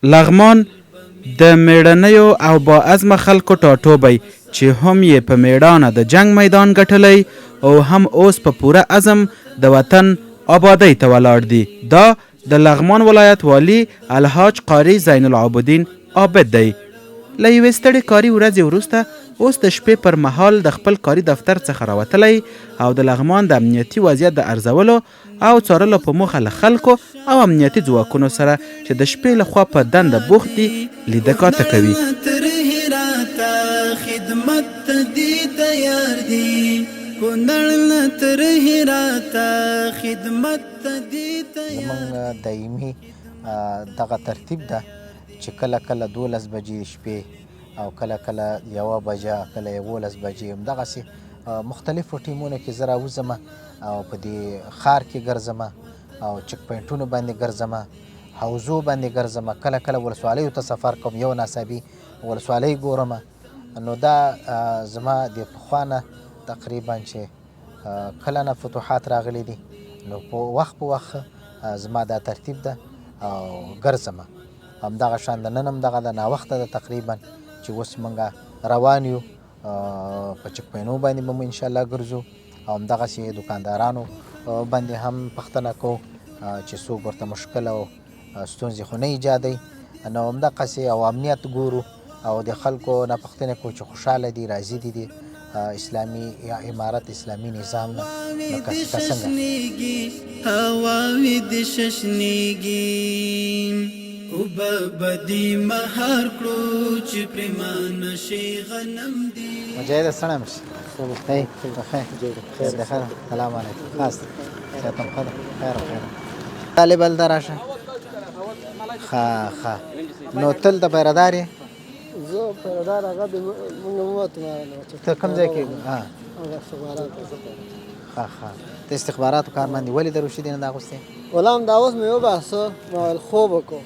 لغمان د میړنیو او با عزمه خلکو ټاټوبی چې هم یې په میړانه د جنگ میدان ګټلی او هم اوس په پوره عزم د وطن آبادۍ ته ولاړ دي. دا د لغمان ولایت والی الحاج قاری زین العابدین عابد دی. له یوې ستړې کاري ورځې وروسته اوس د شپې پر مهال د خپل کاري دفتر څخه راوتلی او د لغمان د امنیتي وضعیت د ارزولو او څارلو په موخه له خلکو او امنیتي ځواکونو سره چې د شپې لخوا په دنده بوخت دي لیده کاته کوي. زمونږ دایمي دغه ترتیب ده چې کله کله 12 بجې شپې او کله کله 1 بجه کله 11 بجې همدغسې مختلفو ټیمونو کې زه راوځم او په دې ښار کې ګرځم او چک پوینټونو باندې ګرځم، حوزو باندې ګرځم، کله کله ولسوالیو ته سفر کوم، یو ناڅاپي ولسوالۍ ګورم. نو دا زما د پخوا نه تقریبا چې کله نه فتوحات راغلي دي نو په وخت زما دا ترتیب ده او ګرځم. همدغه شان د نن هم دغه د ناوخته ده تقریبا چې اوس موږ روان یو په چک پوینټو باندې به مو انشاءالله ګرځو او همدغسې دوکاندارانو باندې هم پوښتنه کوو چې څوک ورته مشکل او ستونزې خو نه ایجادوي. نو همدغسې او امنیت ګورو او د خلکو نه پوښتنې کوو چې خوشحاله دي، راضي دي اسلامي یا امارت اسلامي نظام نه. نو که څنګه هواوې د ششنیږي وببدي مهار کړو چې پریمان شي غنم دي مجاهد سلام شي. هی خیر ده خیر. سلام علیکم. خاص ساتم خیر خیر طالب ال دراشه ها نو تل د پیراداري زه پیرادار هغه د موږ ته کوم ځای کې ها ته استخباراتو کارمند ولې د روشي دین دا غوسته ولام دا اوس مې وباسه نو خوب وکړو.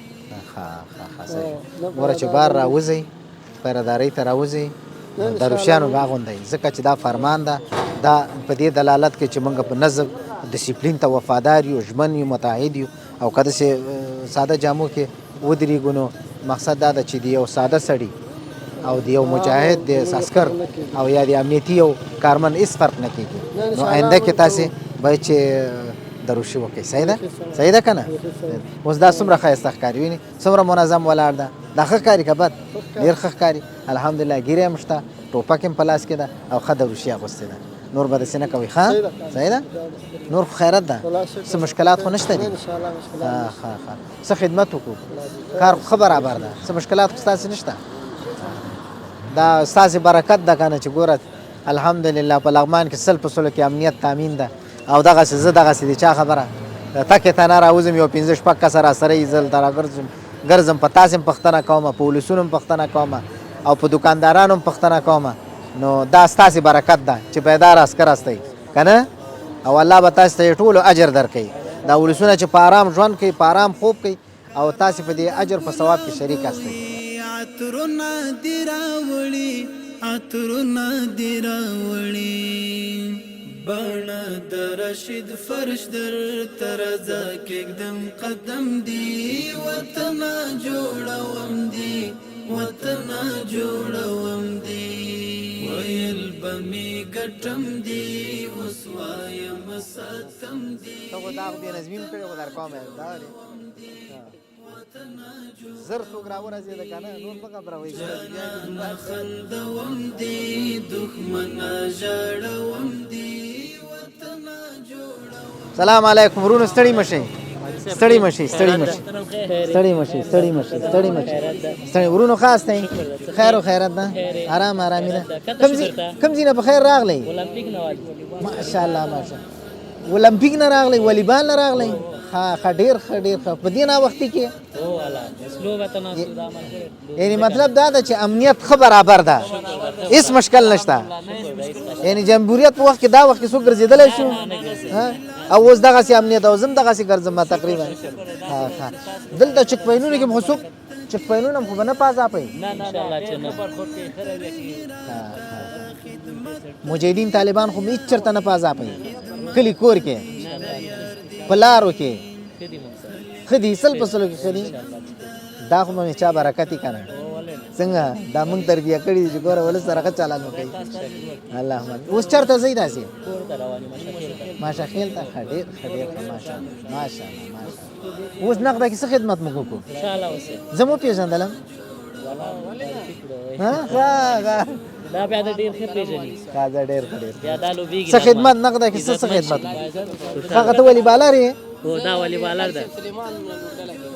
ګوره چې بار راوځئ پیرادارۍ ته راوځئ د روسیانو باغوندئ ځکه چې دا فرمان ده. دا په دې دلالت کوي چې موږ په نظم ډسپلین ته وفادار یو، ژمن یو، متعهد یو او که داسې ساده جامو کې ودرېږو نو مقصد دا ده چې د یو ساده سړي او د یو مجاهد د عسکر او یا د امنیتي یو کارمن هېڅ فرق نه کېږي. نو آینده کې تاسې باید چې دروشي وکړئ. صحیح ده که نه؟ اوس دا څومره ښایسته ښکاري، وینې څومره منظم ولاړ ده. دا ښه ښکاري که بد؟ ډېر ښه ښکاري الحمدلله. ږیره هم شته، ټوپک هم په لاس کې ده او ښه دروشي اغوستې ده. نور به داسې نه کوئ. ښه صحیح ده؟ نور خو خیرت ده، څه مشکلات خو نشته دي. ښه خدمت وکړو، کار خو ښه برابر ده، څه مشکلات خو ستاسې نشته. دا ستاسې برکت ده که نه چې ګوره الحمدلله په لغمان کې 100% کې امنیت تامین ده او دغسې زه دغسې د چا خبره تکې ته نه راوځم یو 5-6 کسه راسره یي زه دلته راګرځم په تاسې هم پوښتنه کوم، په ولسونو هم پوښتنه کوم او په دوکاندارانو هم پوښتنه کوم. نو دا ستاسې برکت ده چې بیدار عسکر هستئ که نه او الله به تاسې ته ټولو اجر درکوي. دا ولسونه چې په آرام ژوند کوي، په آرام خوب کوي او تاسې په دې اجر په ثواب کې شریک هستئ. عطرونه دی راوړي باڼه د رشید فرش در ترزه کېږدم قدم دی وطنه جوړوم دی وطنه جوړوم دی ویل به مې ګټم دی اوس وایم ساتم دی. ته خو دا خو بې نظمي مې کړې خو در کوم زر څوک راورسېده که نه نور مه غبروئ. جانانه خندوم دی دښمنه ژاړوم دی وطنه جوړوم. سلام علیکم ورونو. ستړي مه شئ ورونو. ښه استئ؟ خیر و خیرت ده؟ ارام ارامي ده؟ کوم ځای نه په خیر راغلی؟ ماشاءالله ماشاءالله. اولمپیک نه راغلی، والیبال نه راغلی؟ ښه ډېر ښه په دې ناوختي کې یعنی مطلب دا ده چې امنیت ښه برابر ده، هېڅ مشکل نشته. یعنی جمهوریت په وخت کې دا وخت کې څوک ګرځېدلی شو او اوس دغسې امنیت او زه هم دغسې ګرځم تقریبا. دلته چک پوینټونو کې خو څوک چک پوینټونه هم خو به نه پازاپئ. مجاهدین طالبان خو هېڅ چېرته نه پازاپئ، کلي کور کې په لارو کې ښه دي 100% کې ښه دي. دا خو مې چا برکت یې که نه څنګه دا مونږ تربیه کړي چې ګوره ولس سره ښه چلند وکړي اللهم اوس چېرته ځئ داسې ماشاخېل ته ښه ډېر ښه ډېر ښه ماشاءالله ماشاءالله ماشاءالله اوس نقده کې څه خدمت موږ وکړو زه مو پېژندلم دا بیا د ډیر ښه پیژني دا ډېر ښه ډېر بیا دا لوبیږي څه خدمت نقده کې څه خدمت هغه ته ولي بالر یې هو دا ولی بالر ده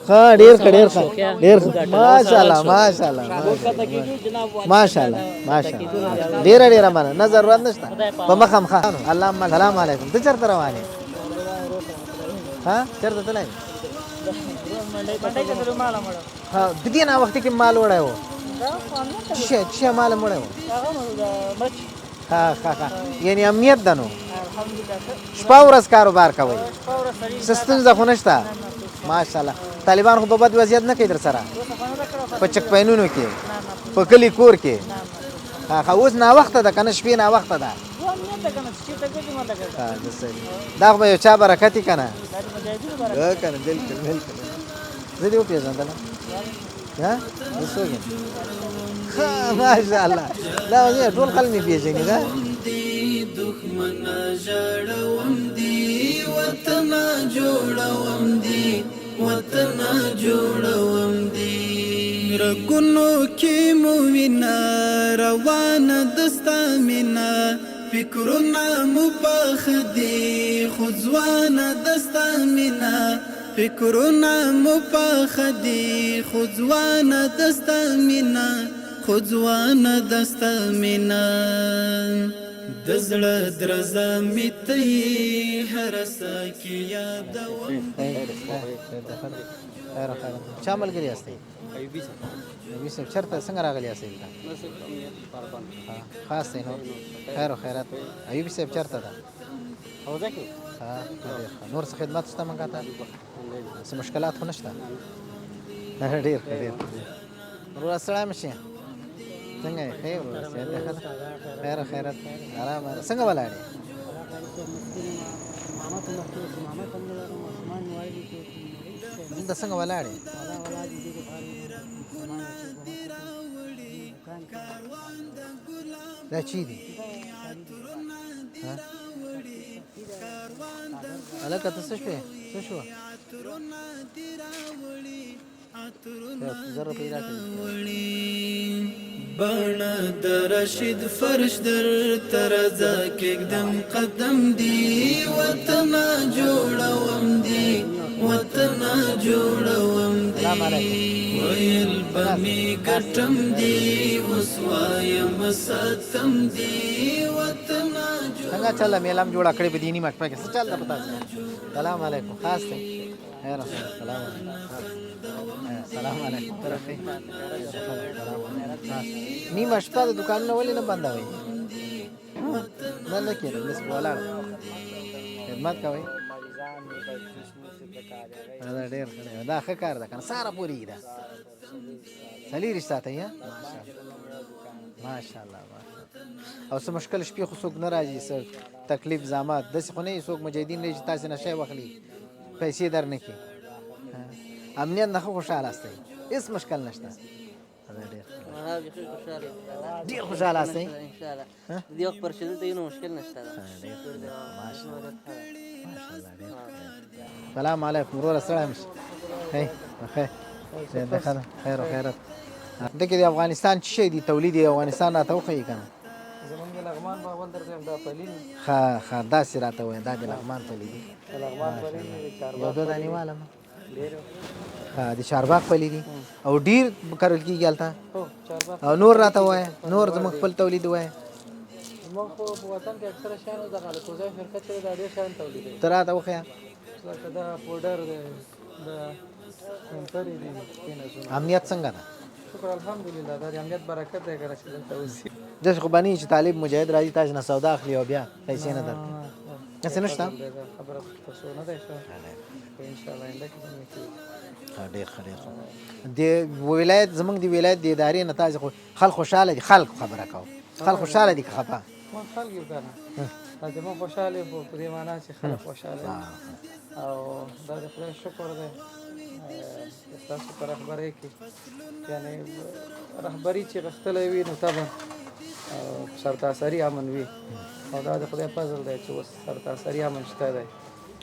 ها ډېر ښه ډېر ښه ډېر ښه ماشاءالله ماشاءالله ماشاءالله ماشاءالله ډېره ډېره مننه نه ضرورت نشته په مخه مخه اللهم سلام علیکم ته چېرته روان یې ها چېرته تللی ها د دې ناوختي کې مال وړی و څه مال هم وړی و ها ها ها یعنې امنیت ده نو شپه ورځ کاروبار کوئ څه ستونزه خو نشته ماشاءالله طالبان خو په بد وضعیت نه کوي در سره په چک پینونو کې په کلي کور کې ها اوس ناوخته ده که نه شپې ناوخته ده دا خو به یو چا برکت یې که نه که نه بلکل بلکل زه دې وپېژندلم زه څوک یم ماشاءالله دا ټول خلک مې پېژني ده دښمنه ژړوم دي وطنه جوړوم دي وطنه جوړوم دي رګونو کې مو وینه روانه دستا مینه فکرونه مو پاخ دي خو ځوانه دستا مینه فکرونه مو پاخ دي خو ځوانه دستا مینه خو ځوانه دستا مینه د زړه درزه مې ته یې هره ساه کې یادوم خیر خیر چا ملګري یاستئ ایوبي صاحب چېرته څنګه راغلي یاستئ دلته خاص دی نو خیر و خیرات ایوبي صاحب چېرته ده حوزه کې نور څه خدمت شته موږ ته څه مشکلات خو نشته ډېر ډېر وروره ستړی مه شې څنګه یې ښه یې وروره صحت دې ښه ده خیر و خیرات ارام څنګه ولاړ یې دلته څنګه ولاړ یې دا چی دي هلکه ته څه شوې څه شوه زر روپۍ راکړې بڼه د رشید فرش در ترزه کېږدم قدم دی وطنه جوړوم دی وطنه جوړوم دی ویل به مې ګټم دی اوس وایم ساتم دی وطنه څنګه چله میله هم جوړه کړې په دیني مشپه کې څه چل ده په تاسو سلام علیکم خاص دی خیر سلام علیکم سلام علیکم نیمه شپه د دوکانونه ولې نه بندوئ نه نه کېږي بس ولاړ خدمت کوئ دا ډېر ښه دی دا ښه کار ده که نه سهاره پورې وي دا څلېرویشت ساعته یې ماشاءالله او څه مشکل شپې خو څوک نه راځي څه تکلیف زحمت داسې خو نه وي څوک مجاهدین راشي تاسې نه شی واخلي پیسې در نه کړي امنیت نه ښه خوشحاله استئ هېڅ مشکل نشته ډېر خوشحاله استئ دې وخت پر شدت یو مشکل نشته سلام علیکم وروره ستړی مه شې خیر خیر و خیرت دکې د افغانستان څه شی دي تولید یې افغانستان راته وښیي که نه زمونږ د لغمان باغوال درته وایم دا پلین ښه داسې راته وایي دا د لغمان پلي دي د لغمان پلین د یو چارباغ دوه دانې والم ډېر د چارباغ پلي دي او ډېر کرل کېږي هلته هو چارباغ او نور راته وایه نور زموږ خپل تولید وایه زمونږ خو په وطن کې اکثره شیان دغه د کوزای فرقه چې دا ډېر شیان تولیدوي ته راته وښیه لکه دا پوډر دی د کمپرې دي پینسونه امنیت څنګه ده شکر الحمدلله دا د امنیت برکت دی که چې دلته اوسي داسې خو به نه وي چې طالب مجاهد راځي تاسې نه سودا اخلي او بیا پیسې نه درکړي داسې نشته خبره تاسو نه دی ښه انشاءالله آینده کې به مې کېږي ډېر ښه ډېر ښه د ولایت زموږ د ولایت د ادارې نه تاسې خو خلک خوشحاله دي خلک خبره کوو خلک خوشحاله دي که خفه ما خلک یو که نه دا زموږ خوشحاله په دې معنا چې خلک خوشحاله او دا د خدای شکر دی ستاسو په رهبرۍ کې یعنې رهبري چې غښتلی وي نو طبعا سرتاسري امن وي او دا د خدای فضل دی چې اوس سرتاسري امن شته دی.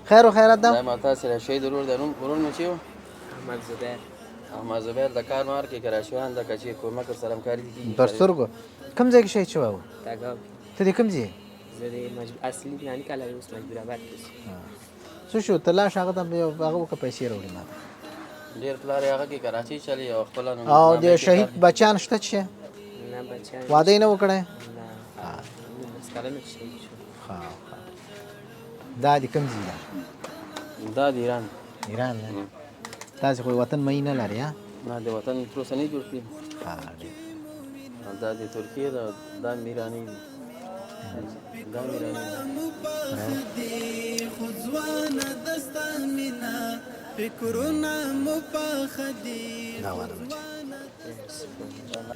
خیر و خیرات ده. دا ما تاسې را شهید ورور د ورور مو چې و احمد زبیر احمد زبیر د کار مار کې کراچوان د کچې کومک سره همکاري کېږي پر سترګو کوم ځای کې شهید شوی و؟ تاګاو ته د کوم ځای؟ زه د اصلي ناني کاله اوس مجبور آباد کې څه شو ته لاړ شه هغه ته هغه وکړه پیسې راوړي ما ته. ډېر پلار یې هغه کې کراچۍ چلي او خپله او د شهید بچیان شته چې نه بچیان واده یې نه وکړی؟ نه 19 کلنه چې شهید شو. دا د کوم ځای ده؟ دا د ایران ایران نه تاسې خو وطن مینه نه لرې ها؟ نه د وطن تر اوسه نه جوړ کړي. ډېر. دا د ترکیې ده دا میراني دي دا میراني دي خو ځوانه دستا مینا فکرونه مو پاخه دي.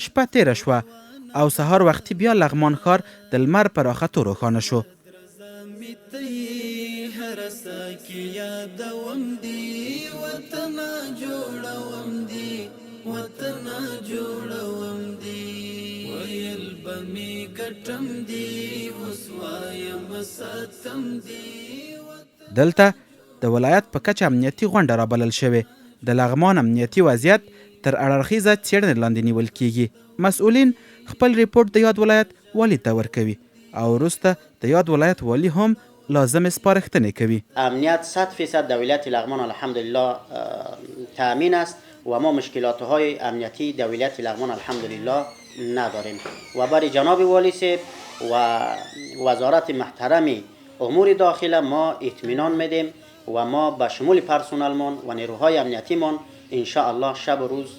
شپه تیره شوه او سهار وختي بیا لغمان ښار د لمر په راختو روښانه شو. هر ساکي یادوم دي وطن جوړوم دي وطن جوړوم دي ویل به مې ګټم دي اوس وایم ساتم دي. دلته د ولایت په کچه امنیتي غونډه رابلل شوې. د لغمان امنیتي وضعیت تر اړخیزه څېړنې لاندې نیول کیږي. مسؤلین خپل ریپورت د یاد ولایت والي ته ورکوي او وروسته د یاد ولایت والي هم لازم سپارښتنې کوي. امنیت 100% در ولایت لغمان الحمدلله تأمین است و ما مشکلات‌های امنیتی در ولایت لغمان الحمدلله نداریم و برای جناب والی صاحب و وزارت محترم امور داخله ما اطمینان میدیم و ما به شمول پرسنلمان و نیروهای امنیتیمان ان شاء الله شب و روز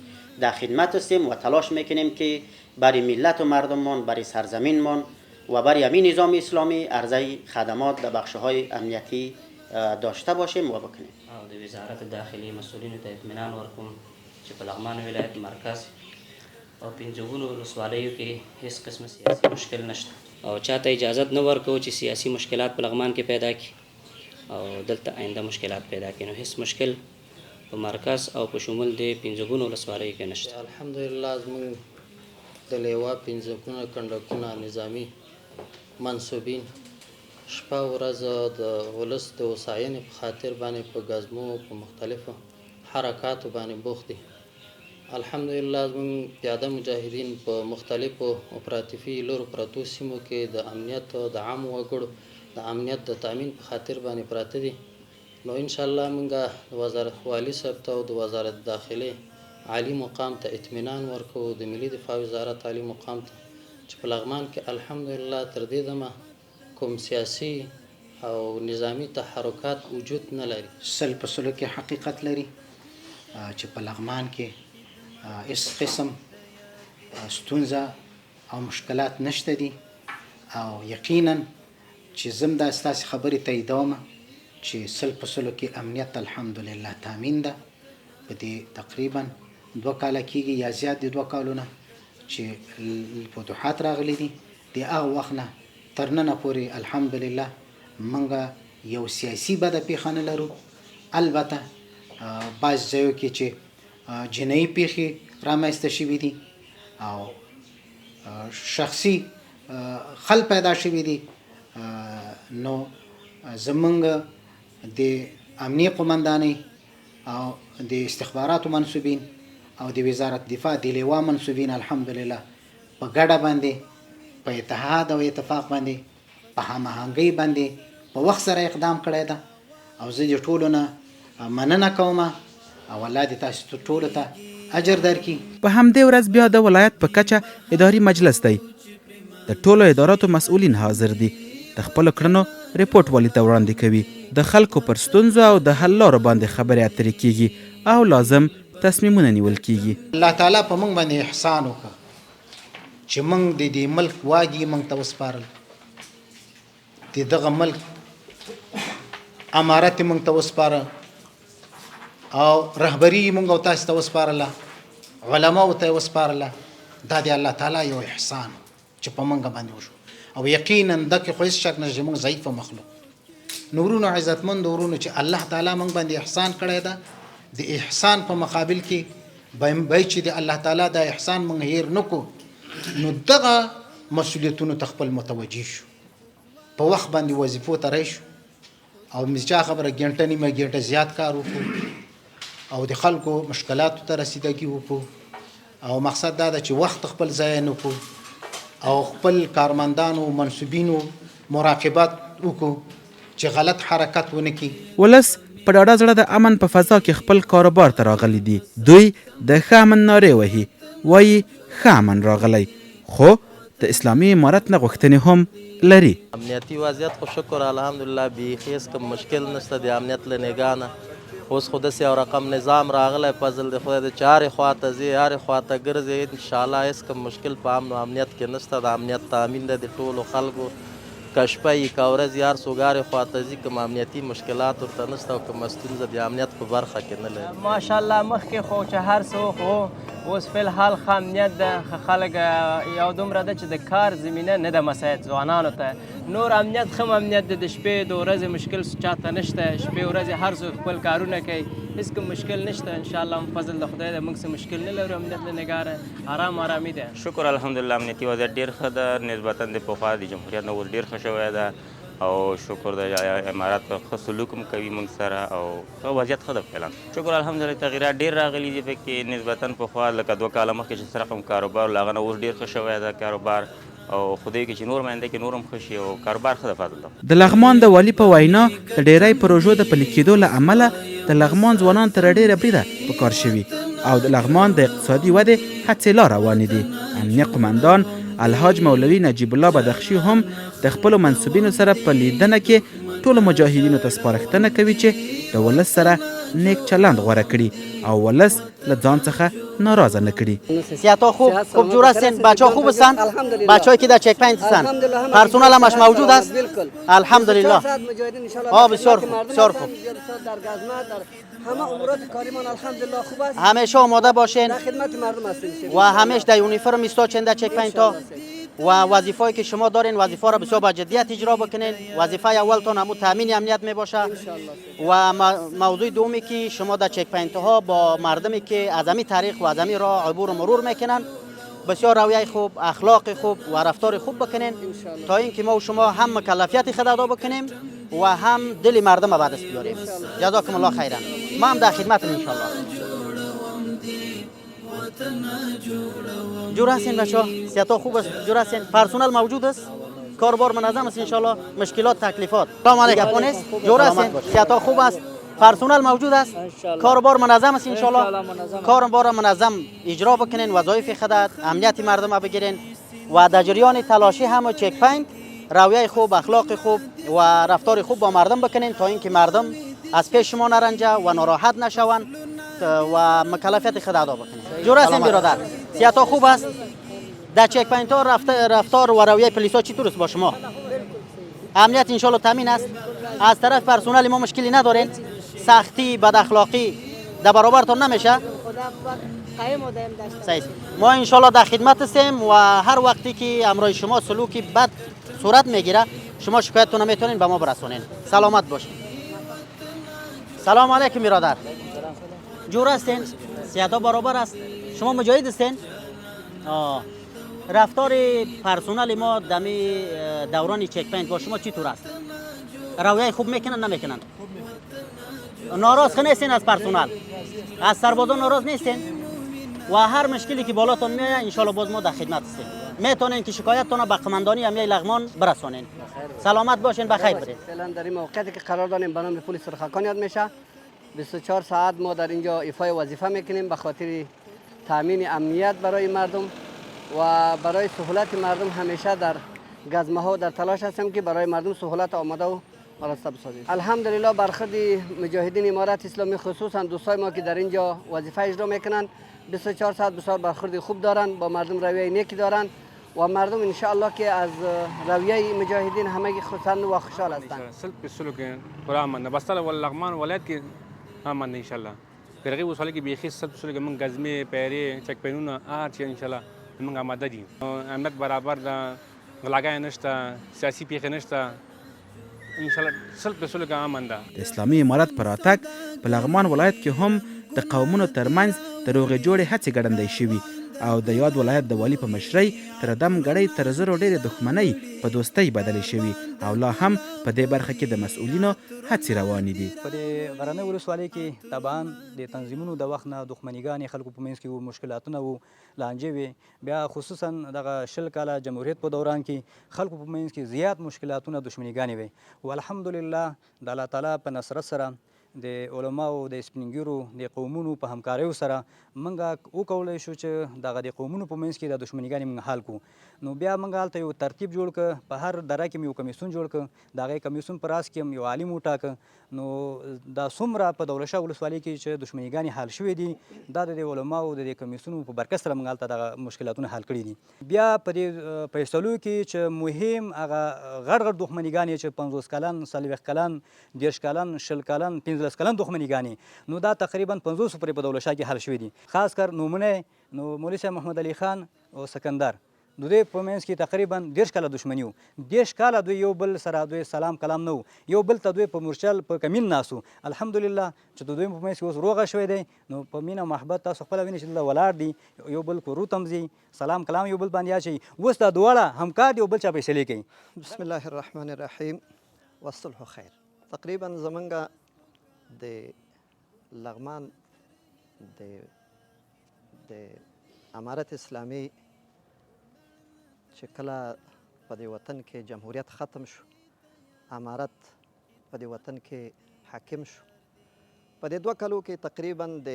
در خدمت هستیم و تلاش میکنیم که برای ملت و مردمان برای سرزمینمان و برای همین نظام اسلامی عرضه خدمات در بخش‌های امنیتی داشته باشیم و بکنیم. د وزارت داخلي مسؤلینو ته اطمینان ورکوم چې په لغمان ولایت مرکز او پنځګونو ولسوالیو کې هیڅ قسم سیاسي مشکل نشته او چاته اجازه نه ورکوو چې سیاسي مشکلات په لغمان کې پیدا کړي او دلته آینده مشکلات پیدا کړي. نو هیڅ مشکل په مرکز او په شمول د پنځګونو ولسوالیو کې نشته. الحمدلله زموږ د لیوا پنځګونه کنډکونه نظامي منصوبین شپه ورځ د ولس د هوساینې په خاطر باندې په ګزمو په مختلفو حرکاتو باندې بوخت دي. الحمدلله زموږ پیاده مجاهدین په مختلفو اپراتیفي لورو پرتو سیمو کې د امنیت او د عامو وګړو د امنیت د تامین په خاطر باندې پراته دي. نو ان شاء الله موږ د وزارت والي صاحب ته او د وزارت داخلي عالی مقام ته اطمینان ورکوو د ملي دفاع وزارت عالی مقام ته چې په لغمان کې الحمدلله تر دې دمه کوم سیاسي او نظامی تحرکات وجود نه لري. سل په سلو کې حقیقت لري چې په لغمان کې هیڅ قسم ستونزه او مشکلات نشته دي او یقینا چې زم دا ستاسې خبرې تاییدوم چې سل په سلو کې امنیت الحمدلله تامین ده. په دې تقریبا 2 کاله کېږي یا زیات د 2 کالونه چې فتوحات راغلي دي. د هغه وخت نه تر ننه پورې الحمدلله موږ یو سیاسي بده پیښه نه لرو. البته بعض ځایو کې چې جنایي پیښې رامنځته شوي دي او شخصي خل پیدا شوي دي نو زمونږ د امنیه قمندانۍ او د استخباراتو منصوبین او د وزارت دفاع د لیوا منصوبین الحمدلله په ګډه باندې په اتحاد او اتفاق باندې په هماهنګۍ باندې په وخت سره اقدام کړی ده او زه د ټولو نه مننه کوم او الله دې تاسو ټولو ته اجر درکړي. په همدې ورځ بیا د ولایت په کچه اداري مجلس دی. د ټولو اداراتو مسؤلین حاضر دي. د خپلو کړنو ریپورټ والي ته وړاندې کوي. د خلکو پر ستونزو او د حل لارو باندې خبرې اترې کیږي او لازم تصمیمونه نیول کیږي. الله تعالی په موږ باندې احسان وکړ چې موږ د دې ملک واګي موږ ته وسپارل. د دغه ملک امارت موږ ته وسپاره او رهبری موږ او تاسو ته وسپارله، علما او ته وسپارله. دا د الله تعالی یو احسان چې په موږ باندې وشو او یقینا دغه خو هیڅ شک نه چې موږ ضعیف مخلوق نورونو عزتمند ورونو چې الله تعالی موږ باندې احسان کړی ده د احسان په مقابل کې به چې د الله تعالی د احسان موږ هیر نکو، نو دغه مسؤلیتونو ته خپل متوجه شو، په وخت باندې وظیفو ته راشو او مزچا خبره ګنټه نیمه ګنټه زیات کار وکړو او د خلکو مشکلاتو ته رسیدګي وکړو، او مقصد دا ده چې وخت خپل ضایع نه کړو او خپل کارمندانو منصوبینو مراقبت وکړو چې غلط حرکت ونه کړي. ولس په ډاډه زړه د امن په فضا کې خپل کاروبار ته راغلي دي. دوی د ښه امن نارې وهي، وایي ښه امن راغلی، خو د اسلامي امارت نه غوښتنې هم لري. امنیتي وضعیت خو شکر الحمدلله بیخي هېڅ کوم مشکل نشته د امنیت له نګاه نه. اوس خو داسې یو رقم نظام راغلی فضل د خدای د چې هرې خواته ځې هرې خواته ګرځې، انشاءالله هېڅ کوم مشکل په امن و امنیت کې نشته. د امنیت تامین ده د ټولو خلکو، که شپه وي که ورځ یې هر څوک هرې خواته ځي، کوم امنیتي مشکلات ورته نشته او کومه ستونزه د امنیت په برخه کې نه لري. ماشاءالله مخکې خو چې هر څه خو اوس فی الحال ښه امنیت ده، ښه خلک یو دومره ده چې د کار زمینه نه ده مساعد ځوانانو ته. نور امنیت ښه امنیت ده، د شپې د ورځې مشکل چاته نشته، شپې ورځې هر څوک خپل کارونه کوي، هېڅ کوم مشکل نشته. انشاءالله فضل د خدای ده، موږ څه مشکل نه لرو، امنیت له نګاره آرام آرامي ده. شکر الحمدلله امنیتي وضعیت ډېر ښه ده نسبتا د پخوا د جمهوریت نه اوس ډېر ښه شوی ده او شکر د امارات ښه سلوک هم کوي موږ سره او وضعیت ښه ده فعلا. شکر الحمدلله تغییرات ډېر راغلي دي پکې نسبتا پخوا لکه 2 کاله مخکې چې څه رقم کاروبار له هغه نه اوس ډېر ښه شوی ده کاروبار او خدای کې چې نور مینده کې نور هم ښه شي او کاروبار ښه ده فضل ده. د لغمان د والي په وینا د ډیری پروژو د پلي کېدو له امله د لغمان ځوانان تر ډیره بریده په کار شوي او د لغمان د اقتصادي ودې هڅې لا روانې دي. امنیه قمندان الحاج مولوي نجیب الله بدخشي هم د خپلو منصوبینو سره په لیدنه کې ټولو مجاهدینو ته سپارښتنه کوي چې د ولس سره نیک چلند غوره کړي او ولس له ځان څخه ناراضه نه کړي. سیاتا خوب جور هستین، بچه ها خوب هستن، بچه هایی که در چک پوینت هستن، پرسونل همش موجود است الحمدلله. بسیار خوب بسیار خوب. همه امورات کاریمان الحمدلله خوب است. همیشه آماده باشین در خدمت مردم هستیم و همیشه در یونیفرم ایستاد در چک پوینت ها و وظیفه‌ای که شما دارین وظیفه را بسیار با جدیت اجرا بکنین. وظیفه اولتون همون تامین امنیت می باشه و موضوع دومی که شما در چک پوینت ها با مردمی که از همین طریق و از همین راه عبور و مرور میکنن بسیار رویه خوب، اخلاق خوب و رفتار خوب بکنین تا اینکه ما و شما هم مکلفیت خود ادا بکنیم و هم دل مردم به دست بیاریم. جزاکم الله خیرا. ما هم در خدمتتون ان شاء الله. جور هستین بچه‌ها؟ صحت خوب است؟ جور هستین؟ پرسونل موجود است؟ کاربار منظم است ان شاء الله؟ مشکلات تکلیفات. سلام علیکم. جور هستین؟ صحت خوب است؟ پرسونل موجود است؟ کاربار منظم است ان شاء الله؟ کاربار منظم اجرا بکنین، وظایف خود امنیت مردم را بگیرین و در جریان تلاشی هم چک پوینت رویه خوب، اخلاق خوب و رفتار خوب با مردم بکنین تا اینکه مردم از پیش شما نرنجه و ناراحت نشوند و مکلفیت خود ادا بکنید. جور هستین برادر؟ صحت خوب است؟ در چک پوینت ها رفتار و رویه پلیس ها چطور است با شما؟ امنیت ان شاء الله تامین است؟ از طرف پرسونل ما مشکلی ندارین؟ سختی، بد اخلاقی در برابرتون نمیشه؟ صحیح. ما ان شاء الله در خدمت هستیم و هر وقتی که امروز شما سلوکی بد صورت میگیره شما شکایتتون میتونین به ما برسونین. سلامت باشین. سلام علیکم برادر. جور هستین؟ صحت برابر است؟ شما مجاهد هستین؟ رفتار پرسونل ما دمی دوران چک پوینت با شما چطور است؟ رویه خوب میکنن نمیکنن؟ ناراض نیستین از پرسونل؟ از سربازان ناراض نیستین؟ و هر مشکلی که بالاتون میاد ان شاء الله باز ما در خدمت هستیم. میتونین که شکایتتون به قماندانی امنیه لغمان برسونین. سلامت باشین، بخیر برید. فعلا در این موقعیتی که قرار داریم به نام پلیس سرخکان یاد میشه. 24 ساعت ما در اینجا ایفای وظیفه میکنیم به خاطر تامین امنیت برای مردم و برای سهولت مردم. همیشه در گزمه ها در تلاش هستیم که برای مردم سهولت آماده و مرتب بسازیم. الحمدلله برخورد مجاهدین امارت اسلامی خصوصا دوستای ما که در اینجا وظیفه اجرا میکنن 24 ساعت بسیار برخورد خوب دارن، با مردم رویه نیکی دارن و مردم ان شاء الله که از رویه مجاهدین همگی خوشحال و خوشحال هستند. سلب السلوك قرآن من بس واللغمان ولایت کې امن ان شاء الله. فرغي وصله کې بیخي سلب السلوك من غزمه پیری چک پینونه چې ان شاء الله موږ آماده دي. امنیت برابر ده، غلاګای نشته، سیاسي پیښې نشته. ان شاء الله سلب السلوك امن ده. د اسلامي امارت پر راتګ په لغمان ولایت کې هم د قومونو ترمنځ د روغې جوړې هڅې ګړندۍ شوي او د یاد ولایت د والي په مشرۍ تر دم ګړۍ تر زرو ډېرې دښمنۍ په دوستۍ بدلې شوي او لا هم په دې برخه کې د مسؤلینو هڅې روانې دي. په دې غرنۍ ولسوالۍ کې طبعا د تنظیمونو د وخت نه دښمنیګانې خلکو په منځ کې وو، مشکلاتونه وو، لانجې وې. بیا خصوصا دغه 20 کاله جمهوریت په دوران کې خلکو په منځ کې زیات مشکلاتونه دښمنیګانې وې. والحمدلله د الله تعالی په نصرت سره د علماو د سپینګیرو د قومونو په همکاریو سره موږ وکولی شو چې دغه د قومونو په منځ کې د دښمنیګانې موږ حل کړو. نو بیا موږ هلته یو ترتیب جوړ کړ، په هر دره کې یو کمیسیون جوړ کړ، د هغې کمیسیون په راس کې یو عالم وټاکه. نو دا څومره په دولت شاه ولسوالۍ کې چې دښمنیګانې حل شوې دي دا د علماو د کمیسیونو په برکت سره موږ هلته دغه مشکلاتونه حل کړي دي. بیا په دې فیصلو کې چې مهم هغه غټ غټ دښمنیګانې چې 50 کلن 40 کلن 30 کلن 20 کلن 15 کلن دښمنیګانې نو دا تقریبا 500 پورې په دولت شاه کې حل شوي دي. خاص کر نومونه نو مولوي صاحب محمد علي خان او سکندر د دوی په منځ کې تقریبا 10 کاله دښمني وو. 10 کاله دوی یو بل سره دوی سلام کلام نه وو، یو بل ته دوی په مورچل په کمین ناسو. الحمدلله چې د دوی په منځ کې اوس روغه شوی دی نو په مینه محبت تاسو خپله وینئ چې دلته ولاړ دي، یو بل کورو ته ځي، سلام کلام یو بل باندې اچوي. اوس دا دواړه همکار دي، یو بل چا فیصلې کوي. بسم الله الرحمن الرحیم والصلح خیر. تقریبا زمونږ د لغمان د امارت اسلامي چې کله په دې وطن کې جمهوریت ختم شو، امارت په دې وطن کې حاکم شو، په دې 2 کالو کې تقریبا د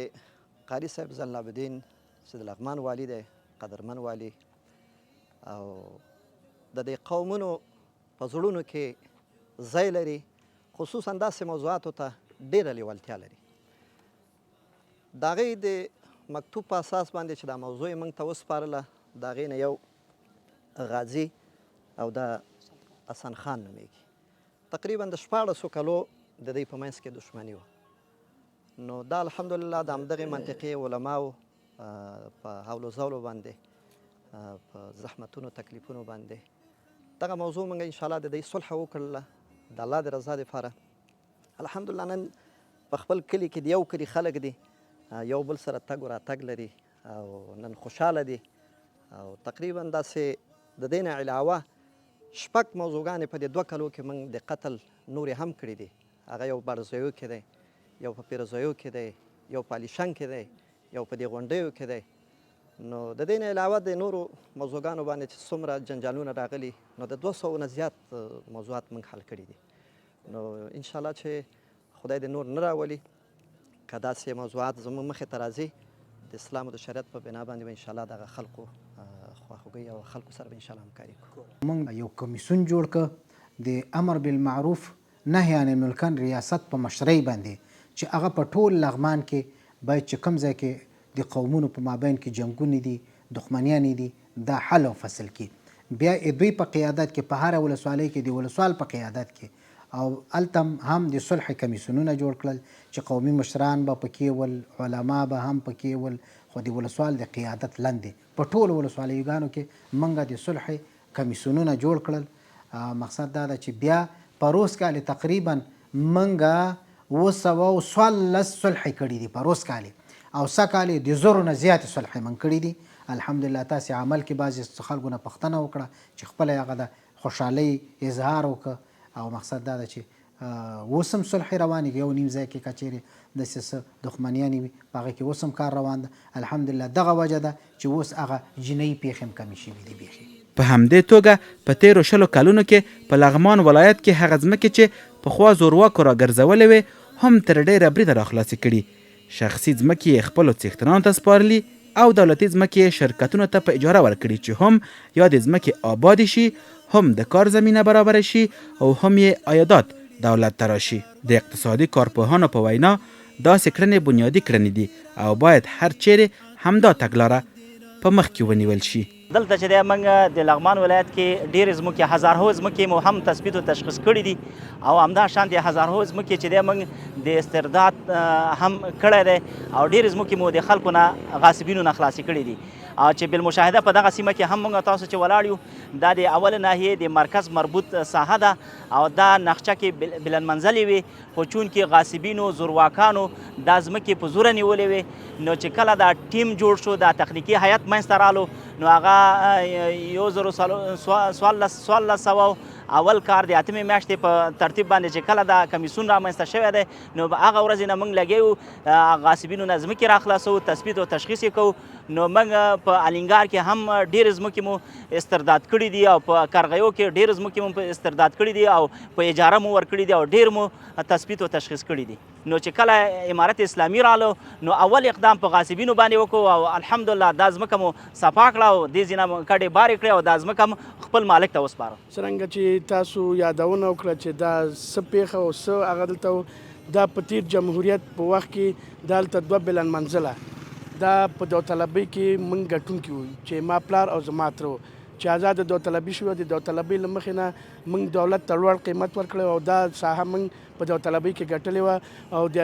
قاري صاحب زین العابدین چې د لغمان والي دی، قدرمن والي، او د دې قومونو په زړونو کې ځای لري، خصوصا داسې موضوعاتو ته ډېره لیوالتیا لري. د هغې د مکتوب په اساس باندې چې دا موضوع یې موږ ته وسپارله، د هغې نه یو غازی او د حسن خان نومیږي. تقریبا د 1400 کالو د دوی په منځ کې دښمني وه. نو دا الحمدلله د همدغې منطقې علماو په حول و زولو باندې په زحمتونو تکلیفونو باندې دغه موضوع موږ انشاءالله د دوی صلح وکړله د الله د رضا دپاره. الحمدلله نن په خپل کلي کې د یو کلي خلک دي، یو بل سره تګ و راتګ لري او نن خوشحاله دي. او تقریبا داسې د دې نه علاوه 6 موضوعګانې په دې 2 کالو کې موږ د قتل نورې هم کړي دي. هغه یو بارزیو کې دی، یو په پیرزیو کې دی، یو په علیشنګ کې دی، یو په دې غونډیو کې دی. نو د دې نه علاوه د نورو موضوعګانو باندې چې څومره جنجالونه راغلي نو د 200 نه زیات موضوعات موږ حل کړي دي. نو انشاءالله چې خدای دې نور نه راولي، که داسې موضوعات زموږ مخې ته راځي د اسلام او د شریعت په بنا باندې به انشاءالله دغه خلکو خواخوږۍ او خلکو سره به انشاءالله همکاري کوو. موږ یو کمیسیون جوړ کړ د امر بالمعروف نهی عن المنکر ریاست په مشرۍ باندې چې هغه په ټول لغمان کې باید چې کوم ځای کې د قومونو په مابین کې جنګونه دي، دښمنیانې دي، دا حل او فصل کې. بیا دوی په قیادت کې په هره ولسوالۍ کې د ولسوال په قیادت کې او هلته هم د صلح کمیسیونونه جوړ کړل چې قومي مشران به پکې ول، علما به هم پکې ول، خو د ولسوال د قیادت لاندې په ټولو ولسوالیګانو کې موږ د صلح کمیسیونونه جوړ کړل. مقصد دا ده چې بیا په روز کال تقریبا موږ 214 صلح کړي دي په روز کال، او سکال د زرو نه زیات صلح موږ کړي دي. الحمدلله تاسې عمل کې بعضې خلکو نه پوښتنه وکړه چې خپله هغه د خوشحالۍ اظهار وکړه، او مقصد دا ده چې اوس هم صلح روانې یو نیم ځای کې که چیرې داسې څه دښمنیانې وي په هغه کې اوس هم کار روان ده. الحمدلله دغه وجه ده چې اوس هغه جنایي پیښې هم کمې شوي دي بیخي. په همدې توګه په تیرو 20 کلونو کې په لغمان ولایت کې هغه ځمکې چې پخوا زورواکو راګرځولې وې هم تر ډېره بریده راخلاصې کړي. شخصي ځمکې یې خپلو څښتنانو ته سپارلي او دولتي ځمکې یې شرکتونو ته په اجاره ورکړي چې هم یا د ځمکې آبادې شي، هم د کار زمینه برابره شي او هم یې عایدات دولت ته راشي. د اقتصادي کارپوهانو په وینا داسې کړنې بنیادي کړنې دي او باید هر چیرې همدا تګلاره په مخ کې ونیول شي. دلته چې دی موږ د لغمان ولایت کې ډېرې ځمکې هزارهو ځمکې مو هم تثبیت او تشخیص کړي دي او همدا شان د هزارهو ځمکې چې دی موږ د استرداد هم کړی دی او ډېرې ځمکې مو د خلکو نه غاصبینو نه خلاصې کړي دي او چې بالمشاهده په دغه سیمه کې هم موږ تاسو چې ولاړ یو دا د اول ناحیې د مرکز مربوط ساحه ده او دا نقشه کې بلندمنزلې وي خو چونکې غاصبینو زورواکانو دا ځمکې په زوره نیولې وې نو چې کله دا ټیم جوړ شو دا تخنیکي هیئت منځته رالو نو هغه 1400 اول کار د اتمې میاشتې په ترتیب باندې چې کله دا کمیسیون رامنځته شوی دی نو هغه ورځې نه موږ لګیا یو غاصبینو نه ځمکې راخلاصوو تثبیت او تشخیص یې کوو نو موږ په الینګار کې هم ډېرې ځمکې مو استرداد کړي دي او په کرغیو کې ډېرې ځمکې مو استرداد کړي دي او په اجاره مو ورکړي دي او ډېر مو تثبیت او تشخیص کړي دي نو چې کله امارت اسلامي رالو نو اول اقدام په غاصبینو باندې وکړو او الحمدلله دا ځمکه مو صفا کړه او دې ځینه مو کډې بارې کړې او دا ځمکه مو خپل مالک ته وسپاره. څرنګه چې تاسو یادونه وکړه چې دا څه پیښه او څه هغه دلته دا په تیر جمهوریت په وخت کې دا هلته 2 بلند منزله دا په داوطلبۍ کې موږ ګټونکي وو چې ما پلار او زما تره و چې آزاده داوطلبي شوه د داوطلبۍ له مخې نه موږ دولت ته لوړ قیمت ورکړی او دا ساحه موږ په داوطلبۍ کې ګټلې وه او د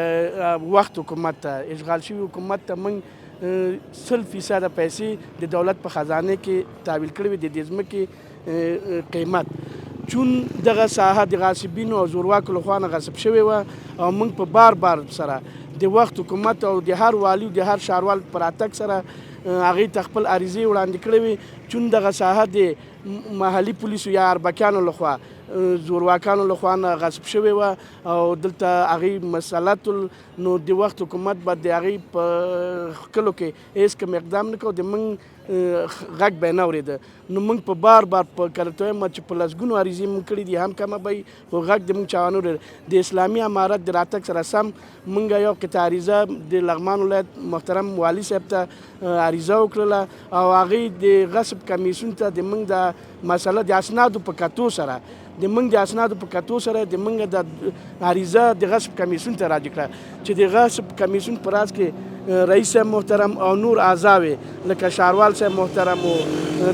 وخت حکومت ته اشغال شوي حکومت ته موږ 100% پیسې د دولت په خزانه کې تحویل کړې وې د دې ځمکې قیمت چون دغه ساحه د غاصبینو او زورواکو لخوا نه غصب شوې وه او موږ په بار سره د وخت حکومت او د هر والي او د هر ښاروال په راتګ سره هغې ته خپل عریضې وړاندې کړې وې چون دغه ساحه د محلي پولیسو یا اربکیانو لخوا زورواکانو لخوا نه غصب شوې وه او دلته هغې مسلط نو د وخت حکومت به د هغې په کلو کې هېڅ کوم اقدام نه کوو د موږ غږ به یې نه اورېده نو موږ په بار په کله ته وایم چې په لسګونو عریضې موږ کړي دي هم کمه به وي خو غږ د موږ چا ونه اورېد د اسلامي امارت د راتګ سره سم موږ یو قطعه عریضه د لغمان ولایت محترم والي صاحب ته عریضه وکړله او هغې د غصب کمیسیون ته د موږ د مسله د اسنادو په کتو سره د موږ د اسنادو په کتو سره د موږ د عریضه د غصب کمیسیون ته راجع کړه چې د غصب کمیسیون په راز کې رئیس صاحب محترم او نور اعضاوې لکه ښاروال صاحب محترم او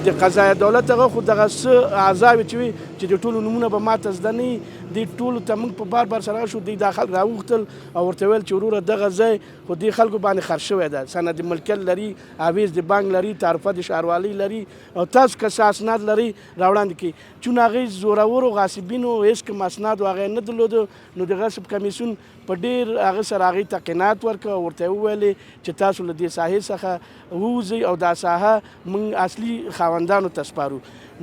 د قضایه دولت هغه خو دغه څه اعضاوې چې وي چې د ټولو نومونه به ماته زده نه وي دې ټولو ته موږ په بار سره شو دوی دا خلک راوغوښتل او ورته ویل چې وروره دغه ځای خو دې خلکو باندې خرڅ شوی ده سند ملکیت لري اویز د بانک لري تعرفه د ښاروالۍ لري او تاسو که څه اسناد لري راوړاندې کړي چون هغې زورورو غاصبینو هېڅ کوم اسناد هغه نه درلودو نو د غصب کمیسیون په ډېر هغه سره هغې ته قناعت ورکړه او ورته یې وویلې چې تاسو له دې ساحې څخه ووځئ او دا ساحه موږ اصلي خاوندانو ته سپارو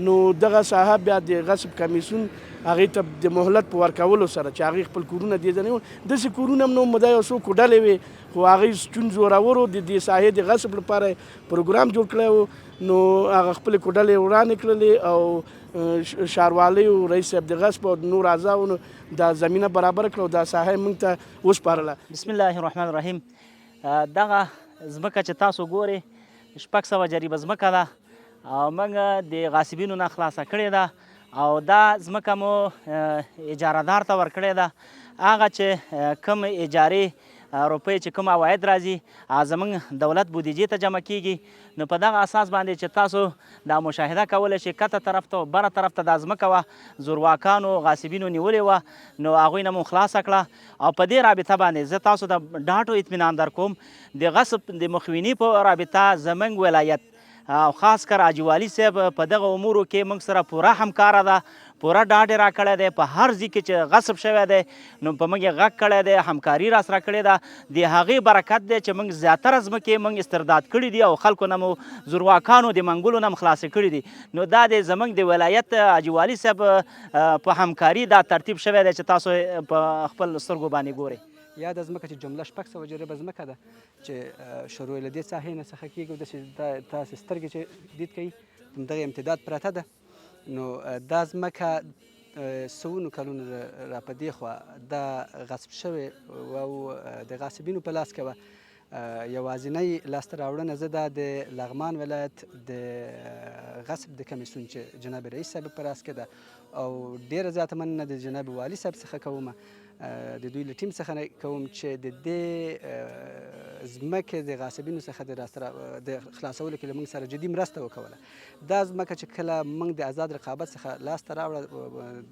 نو دغه ساحه بیا د غصب کمیسیون هغې ته د مهلت په ورکولو سره چې هغې خپل کورونه دې ځای نیول داسې کورونه هم نه وو دا یو څو ډلې وې خو هغې چون زورورو د دې ساحې د غصب لپاره پروګرام جوړ کړی و نو هغه خپلې کوډلې ورانې کړلې او ښاروالۍ او رئیس صاحب د غصب او نور اعضاو دا زمینه برابر کړه او دا ساحه موږ ته وسپارله. بسم الله الرحمن الرحیم. دغه ځمکه چې تاسو ګورئ 600 جریبه ځمکه ده او موږ د غاصبینو نه خلاصه کړې ده او دا ځمکه مو اجارهدار ته ورکړې ده هغه چې کوم اجارې روپۍ چې کوم عواید راځي زموږ دولت بودیجې ته جمع کیږي نو په دغه اساس باندې چې تاسو دا مشاهده کولی شئ کته طرف ته بره طرف ته دا ځمکه وه زورواکانو غاصبینو نیولې وه نو هغوی نه مو خلاصه کړه او په دې رابطه باندې زه تاسو د ډاډ او اطمینان درکوم د غصب د مخویني په رابطه زموږ ولایت او خاص کر حاجي والي صاحب په دغه امورو کې موږ سره پوره همکاره ده پوره ډاډ یې راکړی دی په هر ځای کې چې غصب شوی دی نو په موږ یې غږ کړی دی همکاري راسره کړې ده د هغې برکت دی چې موږ زیاتره ځمکې موږ استرداد کړي دي او خلکو نه مو زورواکانو د منګولو نه م خلاصې کړي دي نو دا د زموږ د ولایت حاجي والي صاحب په همکاري دا ترتیب شوی دی چې تاسو په خپل سترګو باندې ګورئ. یا د ځمکه چې جمله 600 جریبه ځمکه ده چې شروع له دې ساحې نه څخه کېږي داسې تاسې سترګې چې دید کوي همدغه امتداد پرته ده نو دا ځمکه سوونو کلونو را په دې خوا دا غصب شوې او د غاصبینو په لاس کې وه یوازینۍ لاسته راوړنه زه دا د لغمان ولایت د غصب د کمیسیون چې جناب رئیس صاحب په راس کې ده او ډېره زیاته مننه د جناب والي صاحب څخه کوم د دوی له ټیم څخه کوم چې د دې ځمکې د غاصبینو څخه د خلاصولو کې له موږ سره جدي مرسته وکوله. دا ځمکه چې کله موږ د آزاد رقابت څخه لاسته راوړه،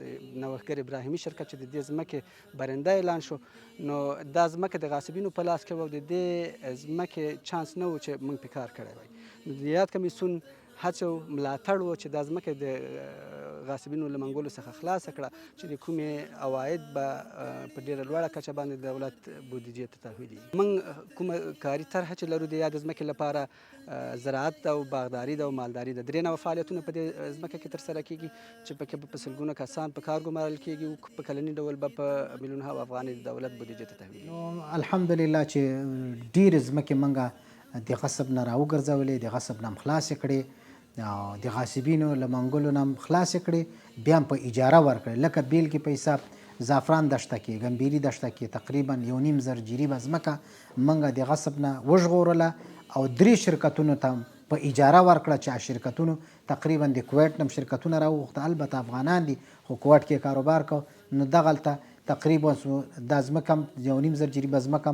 د نوښتګر ابراهیمي شرکت چې د دې ځمکې برنده اعلان شو، نو دا ځمکه د غاصبینو په لاس کې وه او د دې ځمکې چانس نه و چې موږ پې کار کړی وای. نو د یاد کمیسیون هڅه و ملاتړ و چې دا ځمکه د غاصبینو له منګولو څخه خلاصه کړه چې د کومې عواید به په ډېره لوړه کچه باندې د دولت بودیجې ته تحویلېږي. موږ کومه کاري طرحه چې لرو د یادې ځمکې لپاره زراعت ده او باغداري ده او مالداري ده. 3 نوع فعالیتونه په دې ځمکه کې ترسره کیږي چې پکې به په سلګونه کسان په کار ګمارل کیږي او په کلني ډول به په میلیونها افغانۍ د دولت بودیجې ته تحویلېږي. نو الحمدلله چې ډېرې ځمکې موږ د غصب نه راوګرځولې، د غصب نه هم خلاصې کړې، د غاصبینو له منګولو نه هم خلاصې کړې، بیا هم په اجاره ورکړې. لکه بیلګې په حساب زعفران دشته کې، ګمبیري دشته کې تقریبا 1.5 زر جریبه ځمکه موږ د غصب نه وژغورله او 3 شرکتونو ته په اجاره ورکړه چې شرکتونو تقریبا د کویت نه شرکتونه راوغوښته، البته افغانان دي خو کویت کې کاروبار کو. نو دغلته تقریبا دا ځمکه 1.5 زر جریبه ځمکه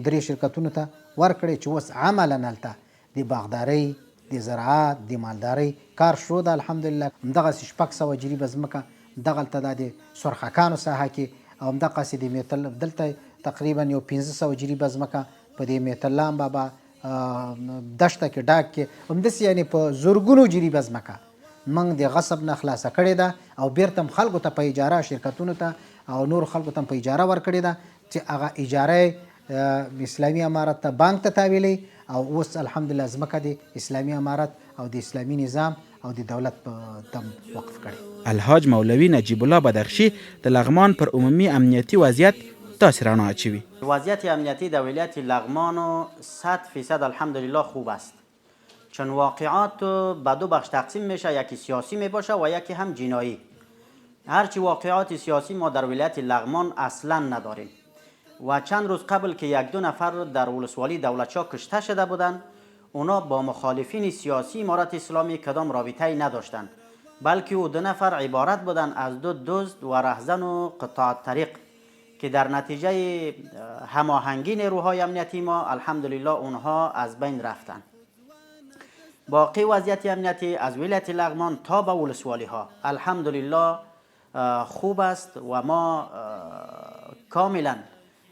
3 شرکتونو ته ورکړې چې اوس عملا هلته د باغدارۍ، د زراعت، د مالدارۍ کار شروع ده الحمدلله. همدغسې 600 جریبه ځمکه دغلته دا د سرخکانو ساحه کې او همدغسې د میتل دلته تقریبا 1500 جریبه ځمکه په دې میتلام بابا دشته کې ډاک کې همداسې یعنې په زرګونو جریبه ځمکه موږ د غصب نه خلاصه کړې ده او بیرته هم خلکو ته په اجاره شرکتونو ته او نور خلکو ته په اجاره ورکړې ده چې هغه اجاره اسلامي امارت ته بانک ته تحویلوي او اوس الحمدلله ځمکه د اسلامي امارت او د اسلامي نظام او د دولت په تم وقف کړي. الحاج مولوی نجیب الله بدخشی د لغمان پر عمومی امنیتی وضعیت داسې رڼا اچوي. وضعیت امنیتی در ولایت لغمان 100% الحمدلله خوب است، چون واقعات به 2 بخش تقسیم میشه، یکی سیاسی میباشه و یکی هم جنایی. هرچی واقعات سیاسی ما در ولایت لغمان اصلا نداریم و چند روز قبل که 1-2 نفر در ولسوالی دولتشاه کشته شده بودند، اونا با مخالفین سیاسی امارت اسلامی کدام رابطه‌ای نداشتند، بلکه او 2 نفر عبارت بودند از 2 دزد و رهزن و قطاع طریق که در نتیجه هماهنگی نیروهای امنیتی ما الحمدلله اونها از بین رفتند. باقی وضعیت امنیتی از ولایت لغمان تا به ولسوالی ها الحمدلله خوب است و ما کاملا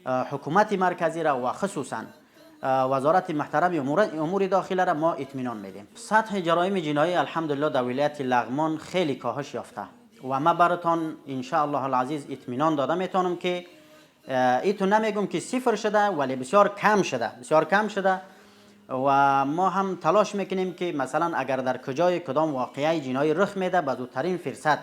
حکومت مرکزی را و خصوصا وزارت محترم امور داخله را ما اطمینان میدیم. سطح جرایم جنایی الحمدلله در ولایت لغمان خیلی کاهش یافته و ما براتون ان شاء الله العزیز اطمینان داده میتونم که ایتو نمیگم که 0 شده ولی بسیار کم شده و ما هم تلاش میکنیم که مثلا اگر در کجای کدام واقعه جنایی رخ میده به زودترین فرصت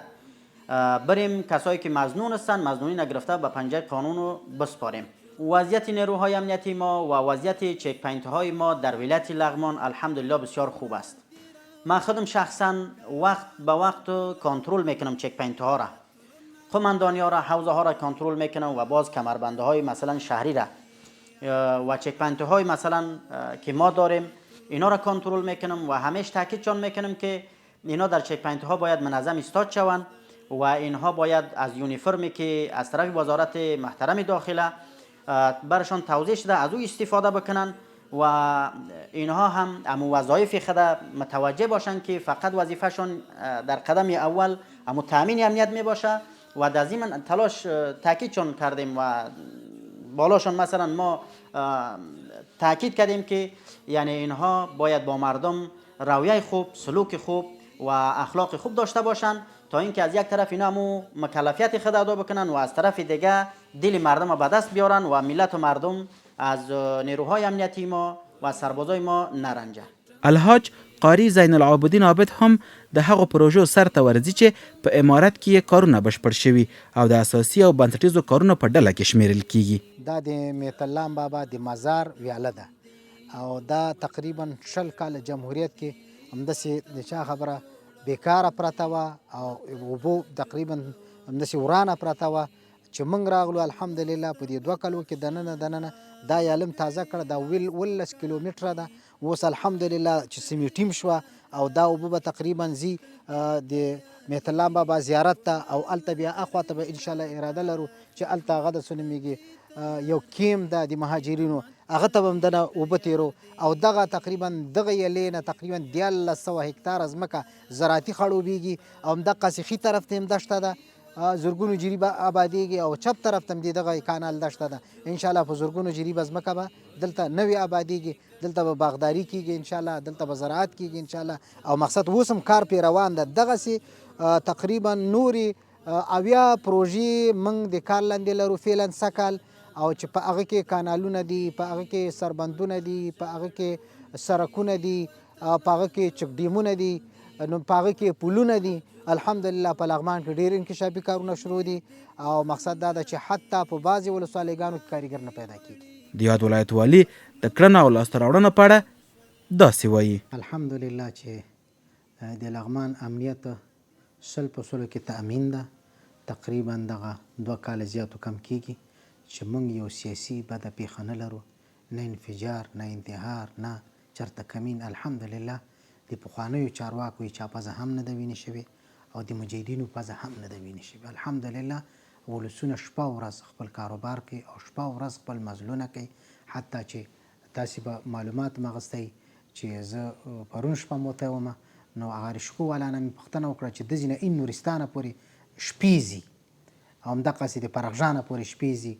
بریم کسایی که مظنون هستند مظنونین گرفته به پنجه قانون رو بسپاریم. وضعیت نیروهای امنیتی ما و وضعیت چک پوینت های ما در ولایت لغمان الحمدلله بسیار خوب است. من خودم شخصا وقت به وقت کنترل میکنم چک پوینت ها را، قماندانی ها را، حوزه ها را کنترل میکنم و باز کمربنده های مثلا شهری را و چک پوینت های مثلا که ما داریم اینا را کنترل میکنم و همیشه تاکید چون میکنم که اینا در چک پوینت ها باید منظم استاد شوند و اینها باید از یونیفرمی که از طرف وزارت محترم داخله برشان توضیح شده از او استفاده بکنن و اینها هم امو وظایف خود متوجه باشن که فقط وظیفهشون در قدم اول امو تامین امنیت می باشه و در ضمن تلاش تاکید چون کردیم و بالاشون مثلا ما تاکید کردیم که یعنی اینها باید با مردم رویه خوب، سلوک خوب و اخلاق خوب داشته باشن تا اینکه از یک طرف اینا همو مکلفیت خود ادا بکنن و از طرف دیگه دل مردم به دست بیارن و ملت و مردم از نیروهای امنیتی ما و سربازای ما نرنجه. الحاج قاری زین العابدین عابد هم د هغو پروژو سرته ورځي چې په امارت کې کارونه بشپړ شوي او د اساسي او بنسټیزو کارونو په ډله کې شمیرل کیږي. دا د میتلام بابا د مزار ویاله ده او دا تقریبا 60 کال جمهوریت کې همداسې د چا خبره بیکاره پرته وه او اوبو تقریبا همداسې ورانه پرته وه چې موږ راغلو الحمدلله په دې 2 کالو کې دننه دا یالم تازه کړه. دا 12 کیلومتره ده اوس الحمدلله چې سمیټیم شوه او دا اوبه به تقریبا ځي د میتلام بابا زیارت ته او هلته بیا اخوا ته به انشاءالله اراده لرو چې هلته هغه د څه نومیږي یو کیم ده د مهاجرینو هغه ته به همدنه اوبه تیرو او دغه تقریبا دغه یلې نه تقریبا 1300 هکتاره ځمکه زراعتي خړوبېږي او همدقسې ښي طرف ته هم دښته ده زرګونو جري به آبادېږي او چپ طرف ته هم دغه کانال دښته ده انشاءالله په زرګونو جري به ځمکه به دلته نوې آبادېږي دلته به باغداري کېږي انشاءالله دلته به زراعت کېږي انشاءالله او مقصد اوس هم کار پرې روان ده دغسې تقریبا نورې اویا پروژې موږ د کار لاندې لرو فعلا سږ او چې په هغه کې کانالونه دي په هغه کې سربندونه دي په هغه کې سړکونه دي په هغه کې چک ډیمونه دي نو په هغه کې پلونه دي الحمدلله په لغمان کې ډېر انکشافي کارونه شروع دي او مقصد دا ده چې حتی په بعضې ولسوالیګانو کې کارګر نه پیدا کېږي. د یاد ولایت والي د کړنو او لاسته راوړنو په اړه داسې وایي. الحمدلله چې د لغمان امنیت 100% کې تأمین ده تقریبا دغه 2 کاله زیاتو کم کېږي چې موږ یو سیاسي بده پیښه نه لرو نه انفجار نه انتحار نه چرته کمین الحمدلله د پخوانیو چارواکو یې چا پزه هم نه ده وینې شوې او د مجاهدینو پزه هم نه ده وینې شوې الحمدلله ولسونه شپه او ورځ خپل کاروبار کوي او شپه او ورځ خپل مزلونه کوي حتی چې تاسې به معلومات م اخیستی چې زه پرون شپه م وتی ومه نو هغه رشکو والا نه مې پوښتنه وکړه چې دځې نه این نورستانه پورې شپې ځي او همدقسې د پرخژانه پورې شپې ځي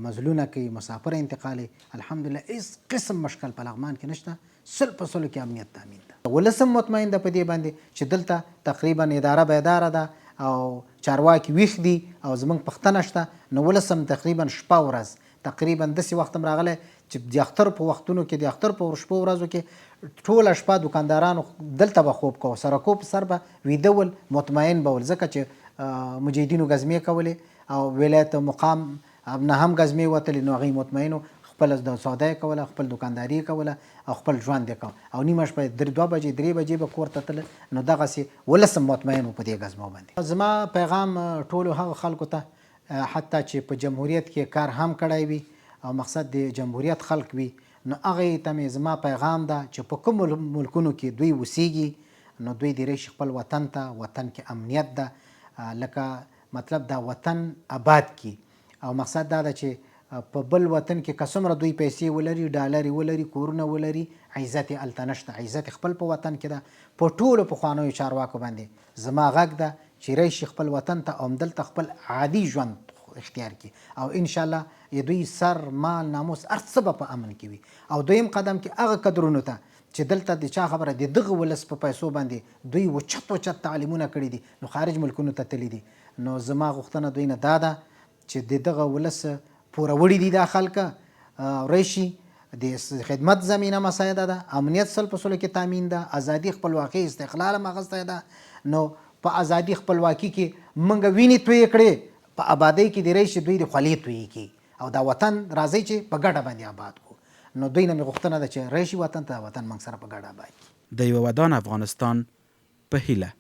مزلونه کوي مسافر انتقالي الحمدلله هیڅ قسم مشکل په لغمان کې نشته 100% کې امنیت تامین ده ولس هم مطمئن ده په دې باندې چې دلته تقریبا اداره به اداره ده او چارواکي ویښ دي او زموږ پوښتنه شته نو ولس هم تقریبا شپه ورځ تقریبا داسې وخت هم راغلی چې د اختر په وختونو کې د اختر په شپو ورځو کې ټوله شپه دکاندارانو دلته به خوب کوه سرکو په سر به ویده ول مطمئن به ول ځکه چې مجاهدینو ګزمې کولې او ولایت مقام نه هم ګزمې وتلې نو هغوی مطمئنو خپل د سودا یې کوله خپل دکانداري یې کوله او خپل ژوند یې کوه او نیمه شپه 2 بجې 3 بجې به کور ته تله نو دغسې ولس هم مطمئن و په دې ګزمو باندې زما پیغام ټولو هغه خلکو ته حتی چې په جمهوریت کې کار هم کړی وي او مقصد د جمهوریت خلک وي نو هغې ته مې زما پیغام ده چې په کومو ملکونو کې دوی اوسیږي نو دوی د راشي خپل وطن ته وطن کې امنیت ده لکه مطلب دا وطن آباد کی او مقصد دا ده چې په بل وطن کې که څومره دوی پیسې ولري ډالرې ولري کورونه ولري عزت یې هلته نشته عزت خپل په وطن کې ده په ټولو پخوانیو چارواکو باندې زما غږ ده چې راشي خپل وطن ته او همدلته خپل عادي ژوند اختیار کړي او انشاءالله دوی سر مال ناموس هر څه به په امن کې وي او دویم قدم کې هغه قدرونو ته چې دلته د چا خبره د دغه ولس په پیسو باندې دوی وچت تعلیمونه کړي دي نو خارج ملکونو ته تللي دي نو زما غوښتنه دوی نه دا ده چې د دغه ولس پوروړي دي دا خلکه راشي د خدمت زمینه مساعده ده امنیت 100% کې تامین ده ازادي خپلواکي استقلال هم اخیستی ده نو په ازادي خپلواکي کې موږ وینې تویې کړې په آبادۍ کې د راشي دوی د خولې تویې کړي او دا وطن راځي چې په ګډه باندې آباد کړو نو دوی نه مې غوښتنه ده چې راشي وطن ته وطن موږ سره په ګډه آباد کړي د یوه ودان افغانستان په هیله